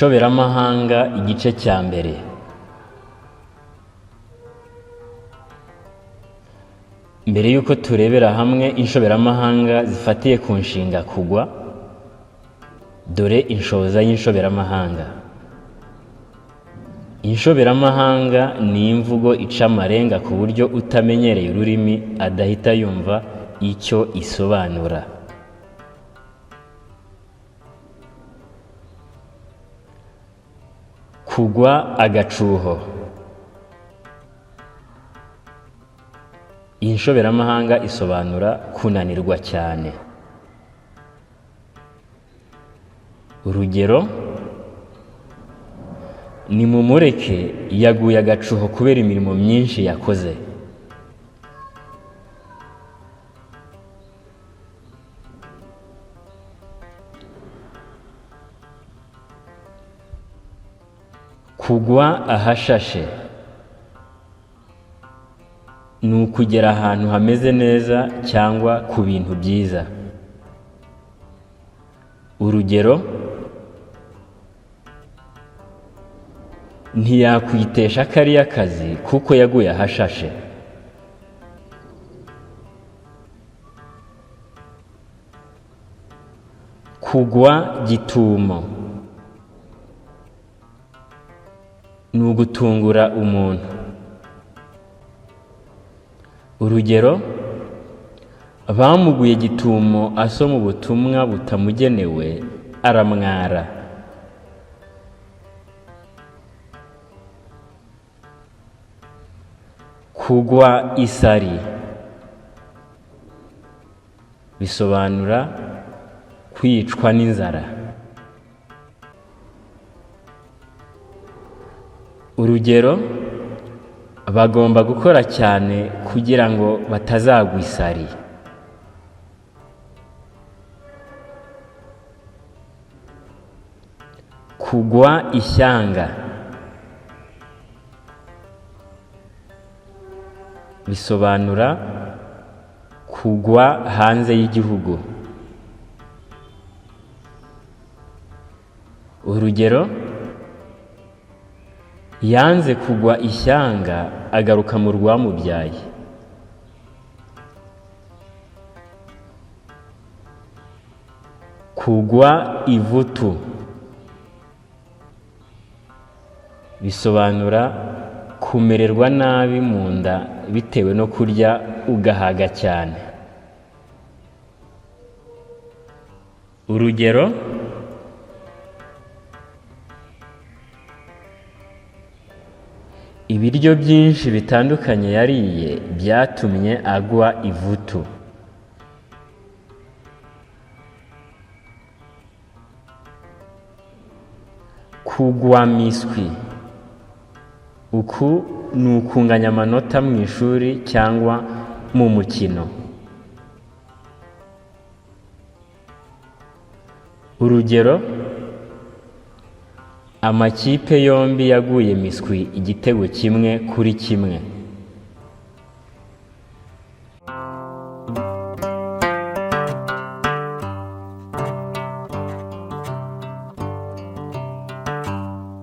Inshoberamahanga igice cya mbere. Mbere y'uko turebera hamwe inshoberamahanga zifatiye ku nshinga kugwa, dore inshoza y'inshoberamahanga. Inshoberamahanga ni imvugo ica amarenga ku buryo utamenyereye ururimi adahita yumva icyo isobanura. Kugwa agacuho. Iyi nshoberamahanga isobanura kunanirwa cyane. Urugero: nimumureke yaguye agacuho kubera imirimo myinshi yakoze. Kugwa ahashashe ni ukugera ahantu hameze neza cyangwa ku bintu byiza. Urugero: ntiyakwitesha kariya kazi kuko yaguye ahashashe. Kugwa gitumo ni ugutungura umuntu. Urugero: bamuguye gitumo asoma ubutumwa butamugenewe aramwara. Kugwa isari bisobanura kwicwa n'inzara. Urugero: bagomba gukora cyane kugira ngo batazagwa isari. Kugwa ishyanga bisobanura kugwa hanze y'igihugu. Urugero: yanze kugwa ishyanga agaruka mu rwamubyaye. Kugwa ivutu bisobanura kumererwa nabi mu nda bitewe no kurya ugahaga cyane. Urugero: ibiryo byinshi bitandukanye yariye byatumye agwa ivutu. Kugwa miswi, uku ni ukunganya amanota mu ishuri cyangwa mu mukino. Urugero: amakipe yombi yaguye miswi 1-1.